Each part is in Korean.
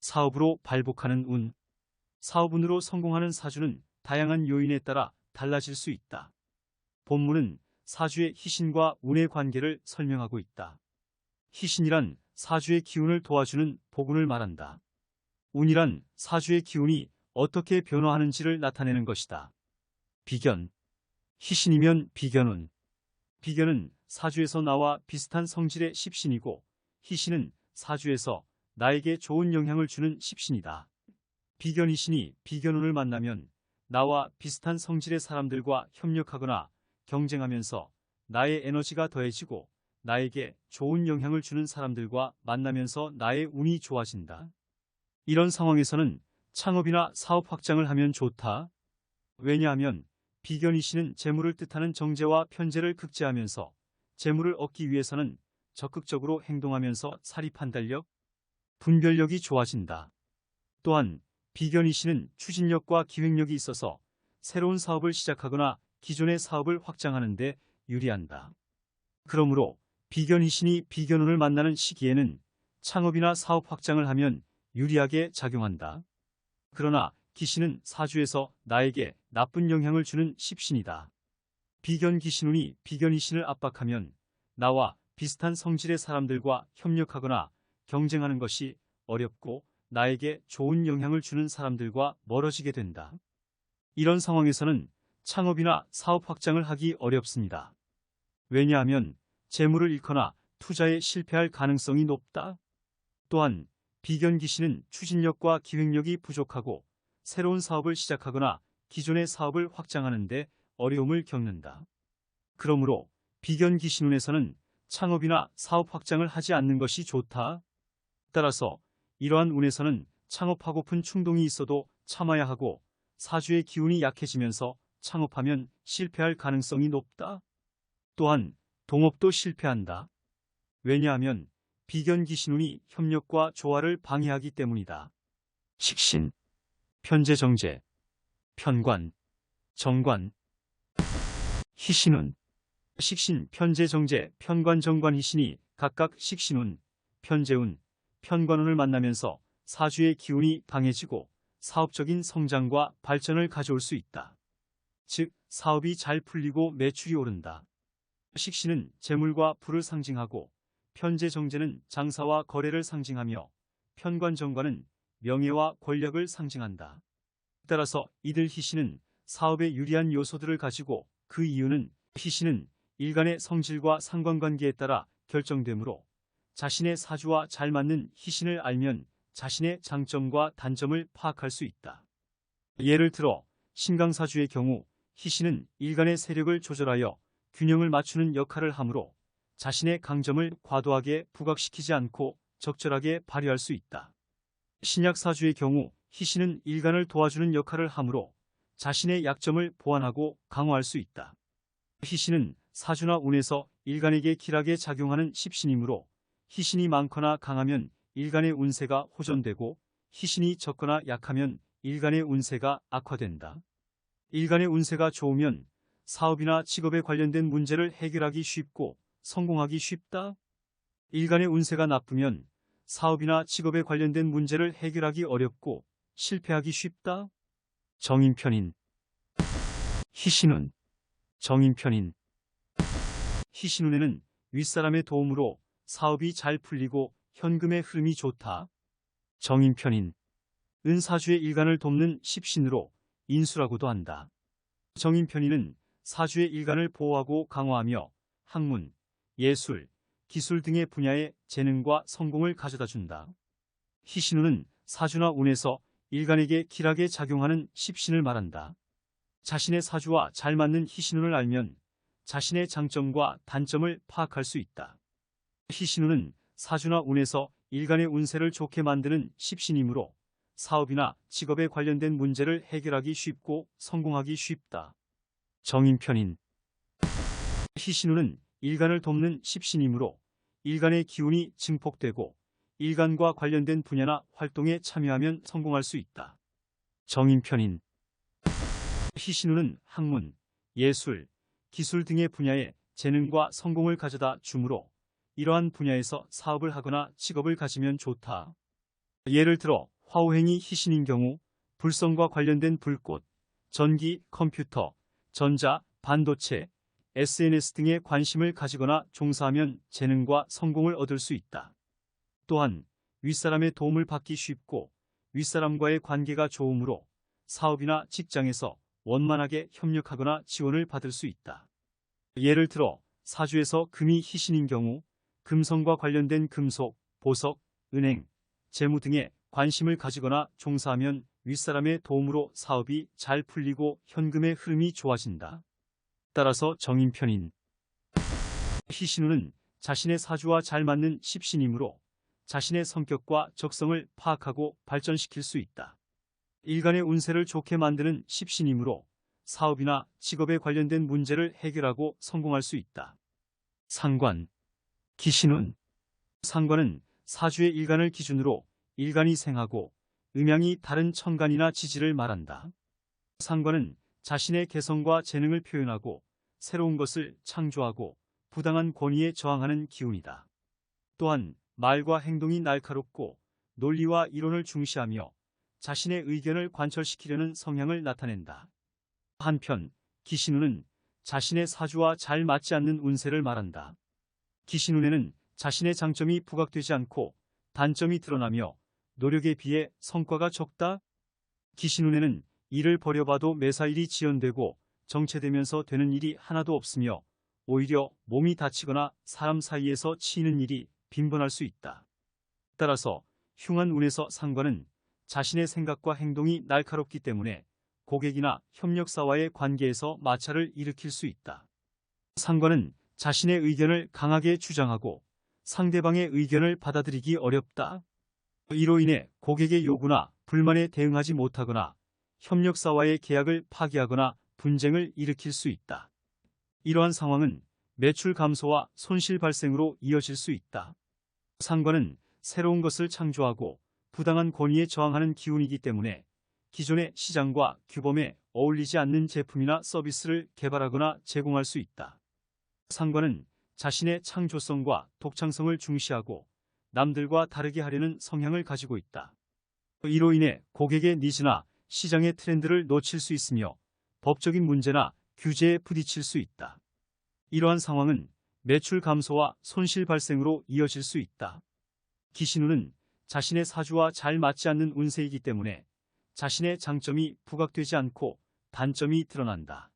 사업으로 발복하는 운. 사업운으로 성공하는 사주는 다양한 요인에 따라 달라질 수 있다. 본문은 사주의 희신과 운의 관계를 설명하고 있다. 희신이란 사주의 기운을 도와주는 복운을 말한다. 운이란 사주의 기운이 어떻게 변화하는지를 나타내는 것이다. 비견. 희신이면 비견운. 비견은 사주에서 나와 비슷한 성질의 십신이고 희신은 사주에서 나에게 좋은 영향을 주는 십신이다. 비견희신이 비견운을 만나면 나와 비슷한 성질의 사람들과 협력하거나 경쟁하면서 나의 에너지가 더해지고 나에게 좋은 영향을 주는 사람들과 만나면서 나의 운이 좋아진다. 이런 상황에서는 창업이나 사업 확장을 하면 좋다. 왜냐하면 비견희신은 재물을 뜻하는 정제와 편재를 극제하면서 재물을 얻기 위해서는 적극적으로 행동하면서 사리 판단력, 분별력이 좋아진다. 또한 비견희신은 추진력과 기획력이 있어서 새로운 사업을 시작하거나 기존의 사업을 확장하는 데 유리한다. 그러므로 비견희신이 비견운을 만나는 시기에는 창업이나 사업 확장을 하면 유리하게 작용한다. 그러나 기신은 사주에서 나에게 나쁜 영향을 주는 십신이다. 비견기신운이 비견희신을 압박하면 나와 비슷한 성질의 사람들과 협력하거나 경쟁하는 것이 어렵고 나에게 좋은 영향을 주는 사람들과 멀어지게 된다. 이런 상황에서는 창업이나 사업 확장을 하기 어렵습니다. 왜냐하면 재물을 잃거나 투자에 실패할 가능성이 높다. 또한 비견기신은 추진력과 기획력이 부족하고 새로운 사업을 시작하거나 기존의 사업을 확장하는 데 어려움을 겪는다. 그러므로 비견기신운에서는 창업이나 사업 확장을 하지 않는 것이 좋다. 따라서 이러한 운에서는 창업하고픈 충동이 있어도 참아야 하고 사주의 기운이 약해지면서 창업하면 실패할 가능성이 높다. 또한 동업도 실패한다. 왜냐하면 비견기신운이 협력과 조화를 방해하기 때문이다. 식신, 편재정제, 편관, 정관. 희신운. 식신, 편재정제, 편관, 정관, 희신이 각각 식신운, 편재운, 편관운을 만나면서 사주의 기운이 강해지고 사업적인 성장과 발전을 가져올 수 있다. 즉, 사업이 잘 풀리고 매출이 오른다. 식신은 재물과 부를 상징하고 편재정제는 장사와 거래를 상징하며 편관정관은 명예와 권력을 상징한다. 따라서 이들 희신은 사업에 유리한 요소들을 가지고 그 이유는 희신은 일간의 성질과 상관관계에 따라 결정되므로 자신의 사주와 잘 맞는 희신을 알면 자신의 장점과 단점을 파악할 수 있다. 예를 들어 신강사주의 경우 희신은 일간의 세력을 조절하여 균형을 맞추는 역할을 하므로 자신의 강점을 과도하게 부각시키지 않고 적절하게 발휘할 수 있다. 신약사주의 경우 희신은 일간을 도와주는 역할을 하므로 자신의 약점을 보완하고 강화할 수 있다. 희신은 사주나 운에서 일간에게 길하게 작용하는 십신이므로 희신이 많거나 강하면 일간의 운세가 호전되고 희신이 적거나 약하면 일간의 운세가 악화된다. 일간의 운세가 좋으면 사업이나 직업에 관련된 문제를 해결하기 쉽고 성공하기 쉽다. 일간의 운세가 나쁘면 사업이나 직업에 관련된 문제를 해결하기 어렵고 실패하기 쉽다. 정인편인. 희신운. 정인편인. 희신운에는 윗사람의 도움으로 사업이 잘 풀리고 현금의 흐름이 좋다. 정인편인. 은사주의 일간을 돕는 십신으로 인수라고도 한다. 정인편인은 사주의 일간을 보호하고 강화하며 학문, 예술, 기술 등의 분야의 재능과 성공을 가져다 준다. 희신운은 사주나 운에서 일간에게 길하게 작용하는 십신을 말한다. 자신의 사주와 잘 맞는 희신운을 알면 자신의 장점과 단점을 파악할 수 있다. 희신운은 사주나 운에서 일간의 운세를 좋게 만드는 십신이므로 사업이나 직업에 관련된 문제를 해결하기 쉽고 성공하기 쉽다. 정인편인. 희신운은 일간을 돕는 십신이므로 일간의 기운이 증폭되고 일간과 관련된 분야나 활동에 참여하면 성공할 수 있다. 정인편인. 희신운은 학문, 예술, 기술 등의 분야에 재능과 성공을 가져다 주므로 이러한 분야에서 사업을 하거나 직업을 가지면 좋다. 예를 들어 화오행이 희신인 경우 불성과 관련된 불꽃, 전기, 컴퓨터, 전자, 반도체, SNS 등에 관심을 가지거나 종사하면 재능과 성공을 얻을 수 있다. 또한 윗사람의 도움을 받기 쉽고 윗사람과의 관계가 좋으므로 사업이나 직장에서 원만하게 협력하거나 지원을 받을 수 있다. 예를 들어 사주에서 금이 희신인 경우 금성과 관련된 금속, 보석, 은행, 재무 등에 관심을 가지거나 종사하면 윗사람의 도움으로 사업이 잘 풀리고 현금의 흐름이 좋아진다. 따라서 정인편인 희신운은 자신의 사주와 잘 맞는 십신이므로 자신의 성격과 적성을 파악하고 발전시킬 수 있다. 일간의 운세를 좋게 만드는 십신이므로 사업이나 직업에 관련된 문제를 해결하고 성공할 수 있다. 상관, 기신운. 상관은 사주의 일간을 기준으로 일간이 생하고 음양이 다른 천간이나 지지를 말한다. 상관은 자신의 개성과 재능을 표현하고 새로운 것을 창조하고 부당한 권위에 저항하는 기운이다. 또한 말과 행동이 날카롭고 논리와 이론을 중시하며 자신의 의견을 관철시키려는 성향을 나타낸다. 한편 기신운은 자신의 사주와 잘 맞지 않는 운세를 말한다. 기신운에는 자신의 장점이 부각되지 않고 단점이 드러나며 노력에 비해 성과가 적다. 기신운에는 일을 벌여봐도 매사 일이 지연되고 정체되면서 되는 일이 하나도 없으며 오히려 몸이 다치거나 사람 사이에서 치이는 일이 빈번할 수 있다. 따라서 흉한 운에서 상관은 자신의 생각과 행동이 날카롭기 때문에 고객이나 협력사와의 관계에서 마찰을 일으킬 수 있다. 상관은 자신의 의견을 강하게 주장하고 상대방의 의견을 받아들이기 어렵다. 이로 인해 고객의 요구나 불만에 대응하지 못하거나 협력사와의 계약을 파기하거나 분쟁을 일으킬 수 있다. 이러한 상황은 매출 감소와 손실 발생으로 이어질 수 있다. 상관은 새로운 것을 창조하고 부당한 권위에 저항하는 기운이기 때문에 기존의 시장과 규범에 어울리지 않는 제품이나 서비스를 개발하거나 제공할 수 있다. 상관은 자신의 창조성과 독창성을 중시하고 남들과 다르게 하려는 성향을 가지고 있다. 이로 인해 고객의 니즈나 시장의 트렌드를 놓칠 수 있으며 법적인 문제나 규제에 부딪힐 수 있다. 이러한 상황은 매출 감소와 손실 발생으로 이어질 수 있다. 기신운은 자신의 사주와 잘 맞지 않는 운세이기 때문에 자신의 장점이 부각되지 않고 단점이 드러난다.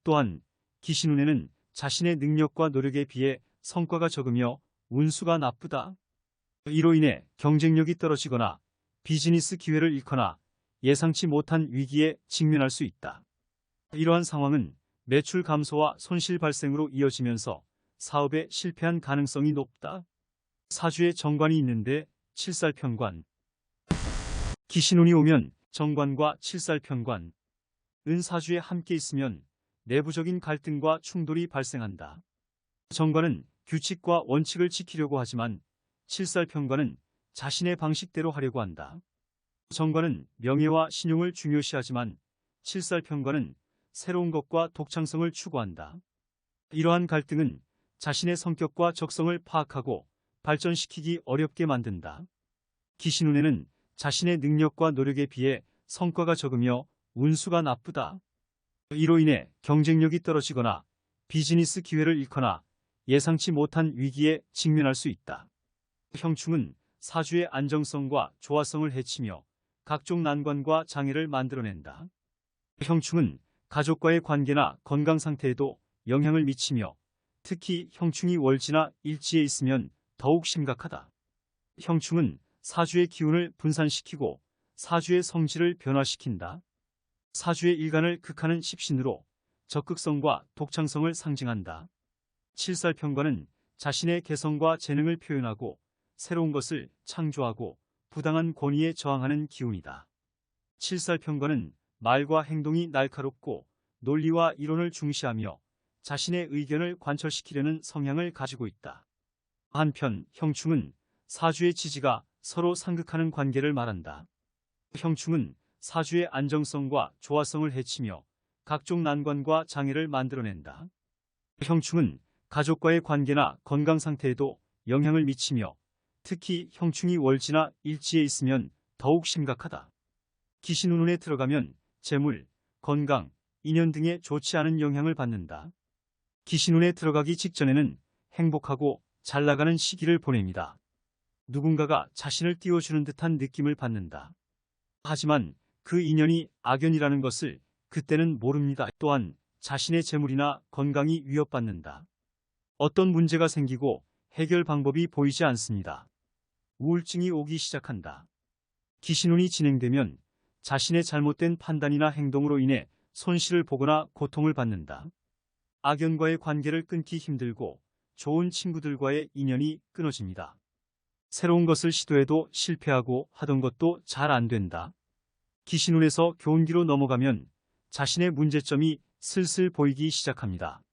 또한 기신운에는 자신의 능력과 노력에 비해 성과가 적으며 운수가 나쁘다. 이로 인해 경쟁력이 떨어지거나 비즈니스 기회를 잃거나 예상치 못한 위기에 직면할 수 있다. 이러한 상황은 매출 감소와 손실 발생으로 이어지면서 사업에 실패한 가능성이 높다. 사주에 정관이 있는데 칠살편관. 기신운이 오면 정관과 칠살편관, 은사주에 함께 있으면 내부적인 갈등과 충돌이 발생한다. 정관은 규칙과 원칙을 지키려고 하지만 칠살편관은 자신의 방식대로 하려고 한다. 정관은 명예와 신용을 중요시하지만 칠살편관은 새로운 것과 독창성을 추구한다. 이러한 갈등은 자신의 성격과 적성을 파악하고 발전시키기 어렵게 만든다. 기신운에는 자신의 능력과 노력에 비해 성과가 적으며 운수가 나쁘다. 이로 인해 경쟁력이 떨어지거나 비즈니스 기회를 잃거나 예상치 못한 위기에 직면할 수 있다. 형충은 사주의 안정성과 조화성을 해치며 각종 난관과 장애를 만들어낸다. 형충은 가족과의 관계나 건강 상태에도 영향을 미치며 특히 형충이 월지나 일지에 있으면 더욱 심각하다. 형충은 사주의 기운을 분산시키고 사주의 성질을 변화시킨다. 사주의 일간을 극하는 십신으로 적극성과 독창성을 상징한다. 칠살편관은 자신의 개성과 재능을 표현하고 새로운 것을 창조하고 부당한 권위에 저항하는 기운이다. 칠살편관은 말과 행동이 날카롭고 논리와 이론을 중시하며 자신의 의견을 관철시키려는 성향을 가지고 있다. 한편 형충은 사주의 지지가 서로 상극하는 관계를 말한다. 형충은 사주의 안정성과 조화성을 해치며 각종 난관과 장애를 만들어낸다. 형충은 가족과의 관계나 건강 상태에도 영향을 미치며 특히 형충이 월지나 일지에 있으면 더욱 심각하다. 기신운운에 들어가면 재물, 건강, 인연 등에 좋지 않은 영향을 받는다. 기신운에 들어가기 직전에는 행복하고 잘 나가는 시기를 보냅니다. 누군가가 자신을 띄워주는 듯한 느낌을 받는다. 하지만 그 인연이 악연이라는 것을 그때는 모릅니다. 또한 자신의 재물이나 건강이 위협받는다. 어떤 문제가 생기고 해결 방법이 보이지 않습니다. 우울증이 오기 시작한다. 기신운이 진행되면 자신의 잘못된 판단이나 행동으로 인해 손실을 보거나 고통을 받는다. 악연과의 관계를 끊기 힘들고 좋은 친구들과의 인연이 끊어집니다. 새로운 것을 시도해도 실패하고 하던 것도 잘 안 된다. 기신운에서 교운기로 넘어가면 자신의 문제점이 슬슬 보이기 시작합니다.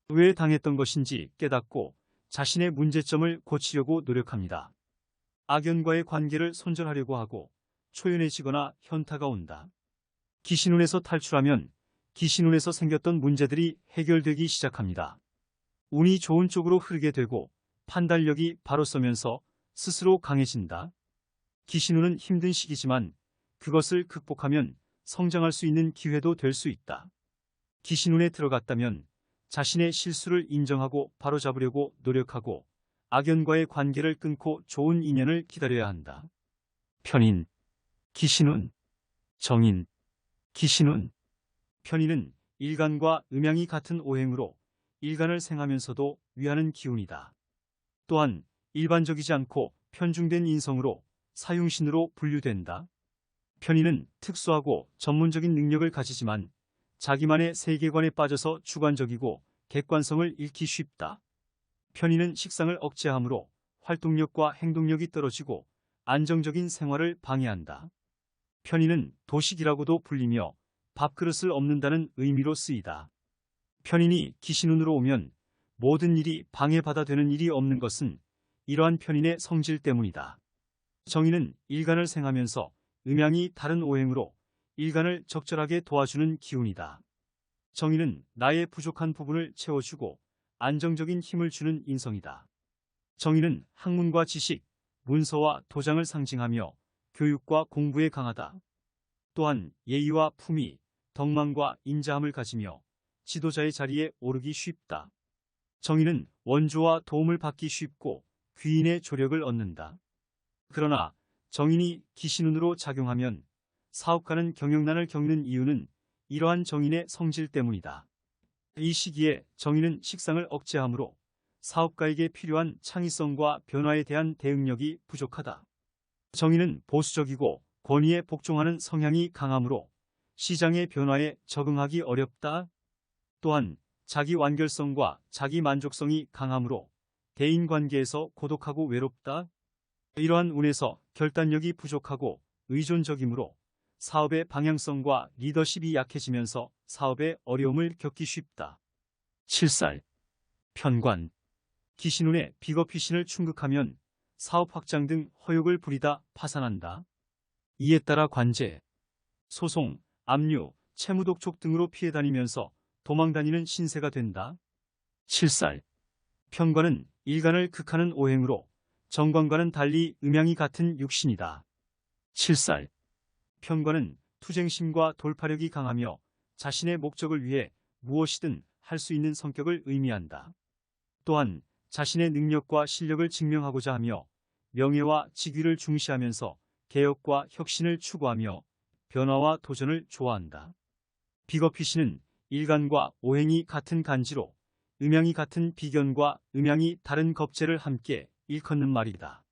왜 당했던 것인지 깨닫고 자신의 문제점을 고치려고 노력합니다. 악연과의 관계를 손절하려고 하고 초연해지거나 현타가 온다. 기신운에서 탈출하면 기신운에서 생겼던 문제들이 해결되기 시작합니다. 운이 좋은 쪽으로 흐르게 되고 판단력이 바로 서면서 스스로 강해진다. 기신운은 힘든 시기지만 그것을 극복하면 성장할 수 있는 기회도 될 수 있다. 기신운에 들어갔다면 자신의 실수를 인정하고 바로잡으려고 노력하고 악연과의 관계를 끊고 좋은 인연을 기다려야 한다. 편인, 기신운, 정인, 기신운. 편인은 일간과 음양이 같은 오행으로 일간을 생하면서도 위하는 기운이다. 또한 일반적이지 않고 편중된 인성으로 사용신으로 분류된다. 편인은 특수하고 전문적인 능력을 가지지만 자기만의 세계관에 빠져서 주관적이고 객관성을 잃기 쉽다. 편인은 식상을 억제하므로 활동력과 행동력이 떨어지고 안정적인 생활을 방해한다. 편인은 도식이라고도 불리며 밥그릇을 엎는다는 의미로 쓰이다. 편인이 기신운으로 오면 모든 일이 방해받아 되는 일이 없는 것은 이러한 편인의 성질 때문이다. 정인은 일간을 생하면서 음양이 다른 오행으로 일간을 적절하게 도와주는 기운이다. 정인은 나의 부족한 부분을 채워주고 안정적인 힘을 주는 인성이다. 정인은 학문과 지식, 문서와 도장을 상징하며 교육과 공부에 강하다. 또한 예의와 품위, 덕망과 인자함을 가지며 지도자의 자리에 오르기 쉽다. 정인은 원조와 도움을 받기 쉽고 귀인의 조력을 얻는다. 그러나 정인이 기신운으로 작용하면 사업가는 경영난을 겪는 이유는 이러한 정인의 성질 때문이다. 이 시기에 정인은 식상을 억제하므로 사업가에게 필요한 창의성과 변화에 대한 대응력이 부족하다. 정인은 보수적이고 권위에 복종하는 성향이 강하므로 시장의 변화에 적응하기 어렵다. 또한 자기 완결성과 자기 만족성이 강하므로 대인관계에서 고독하고 외롭다. 이러한 운에서 결단력이 부족하고 의존적이므로 사업의 방향성과 리더십이 약해지면서 사업에 어려움을 겪기 쉽다. 칠살, 편관, 기신운에 비겁희신을 충극하면 사업 확장 등 허욕을 부리다 파산한다. 이에 따라 관제, 소송, 압류, 채무독촉 등으로 피해 다니면서 도망다니는 신세가 된다. 칠살, 편관은 일간을 극하는 오행으로 정관과는 달리 음양이 같은 육신이다. 칠살, 편관은 투쟁심과 돌파력이 강하며 자신의 목적을 위해 무엇이든 할 수 있는 성격을 의미한다. 또한 자신의 능력과 실력을 증명하고자 하며 명예와 직위를 중시하면서 개혁과 혁신을 추구하며 변화와 도전을 좋아한다. 비겁희신은 일간과 오행이 같은 간지로 음양이 같은 비견과 음양이 다른 겁재를 함께 일컫는 말이다.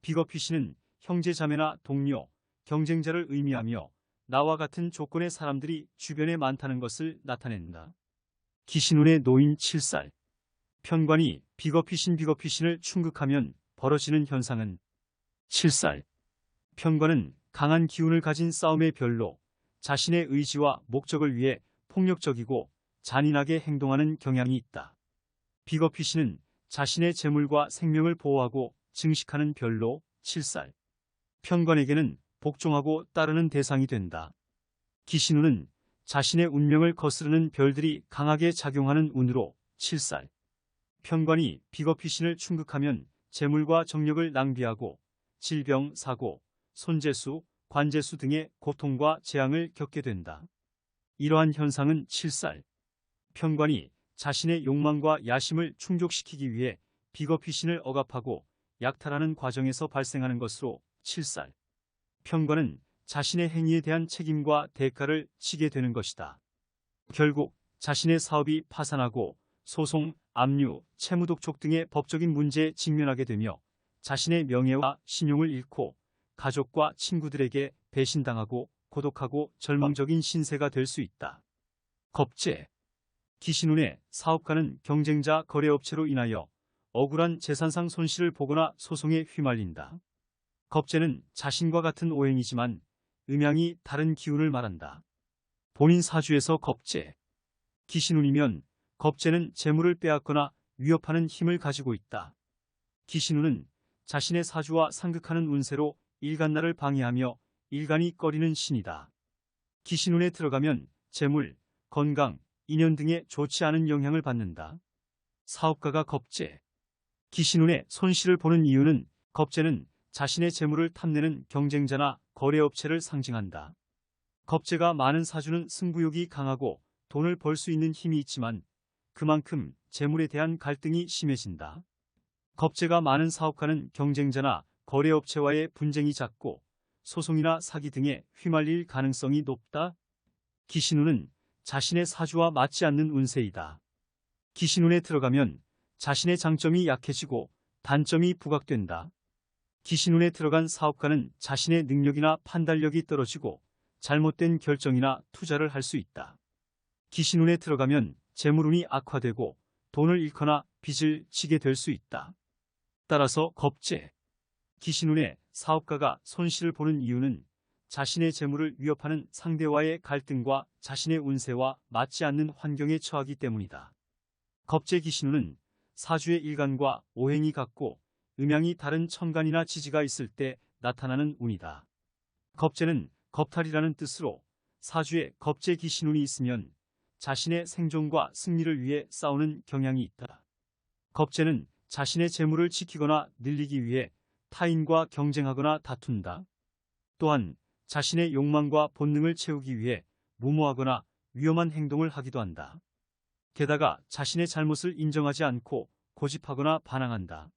비겁희신은 형제자매나 동료, 경쟁자를 의미하며 나와 같은 조건의 사람들이 주변에 많다는 것을 나타낸다. 기신운에 놓인 칠살, 편관이 비겁희신을 충극하면 벌어지는 현상은 칠살, 편관은 강한 기운을 가진 싸움의 별로 자신의 의지와 목적을 위해 폭력적이고 잔인하게 행동하는 경향이 있다. 비겁희신은 자신의 재물과 생명을 보호하고 증식하는 별로 칠살, 편관에게는 복종하고 따르는 대상이 된다. 기신운은 자신의 운명을 거스르는 별들이 강하게 작용하는 운으로 칠살, 편관이 비겁희신을 충극하면 재물과 정력을 낭비하고 질병, 사고, 손재수, 관재수 등의 고통과 재앙을 겪게 된다. 이러한 현상은 칠살 편관이 자신의 욕망과 야심을 충족시키기 위해 비겁히 신을 억압하고 약탈하는 과정에서 발생하는 것으로 칠살 편관은 자신의 행위에 대한 책임과 대가를 지게 되는 것이다. 결국 자신의 사업이 파산하고 소송, 압류, 채무독촉 등의 법적인 문제에 직면하게 되며 자신의 명예와 신용을 잃고 가족과 친구들에게 배신당하고 고독하고 절망적인 신세가 될 수 있다. 겁재 기신운의 사업가는 경쟁자 거래업체로 인하여 억울한 재산상 손실을 보거나 소송에 휘말린다. 겁재는 자신과 같은 오행이지만 음양이 다른 기운을 말한다. 본인 사주에서 겁재 기신운이면 겁재는 재물을 빼앗거나 위협하는 힘을 가지고 있다. 기신운은 자신의 사주와 상극하는 운세로 일간나를 방해하며 일간이 꺼리는 신이다. 기신운에 들어가면 재물, 건강, 인연 등에 좋지 않은 영향을 받는다. 사업가가 겁재 기신운에 손실을 보는 이유는 겁재는 자신의 재물을 탐내는 경쟁자나 거래업체를 상징한다. 겁재가 많은 사주는 승부욕이 강하고 돈을 벌 수 있는 힘이 있지만 그만큼 재물에 대한 갈등이 심해진다. 겁재가 많은 사업가는 경쟁자나 거래업체와의 분쟁이 잦고 소송이나 사기 등에 휘말릴 가능성이 높다. 기신운은 자신의 사주와 맞지 않는 운세이다. 기신운에 들어가면 자신의 장점이 약해지고 단점이 부각된다. 기신운에 들어간 사업가는 자신의 능력이나 판단력이 떨어지고 잘못된 결정이나 투자를 할 수 있다. 기신운에 들어가면 재물운이 악화되고 돈을 잃거나 빚을 지게 될 수 있다. 따라서 겁재 기신운에 사업가가 손실을 보는 이유는 자신의 재물을 위협하는 상대와의 갈등과 자신의 운세와 맞지 않는 환경에 처하기 때문이다. 겁재 기신운은 사주의 일간과 오행이 같고 음양이 다른 천간이나 지지가 있을 때 나타나는 운이다. 겁재는 겁탈이라는 뜻으로 사주에 겁재 기신운이 있으면 자신의 생존과 승리를 위해 싸우는 경향이 있다. 겁재는 자신의 재물을 지키거나 늘리기 위해 타인과 경쟁하거나 다툰다. 또한 자신의 욕망과 본능을 채우기 위해 무모하거나 위험한 행동을 하기도 한다. 게다가 자신의 잘못을 인정하지 않고 고집하거나 반항한다.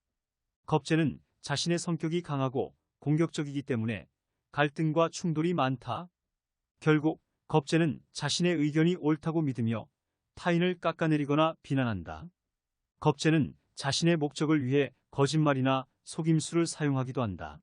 겁재는 자신의 성격이 강하고 공격적이기 때문에 갈등과 충돌이 많다. 결국 겁재는 자신의 의견이 옳다고 믿으며 타인을 깎아내리거나 비난한다. 겁재는 자신의 목적을 위해 거짓말이나 속임수를 사용하기도 한다.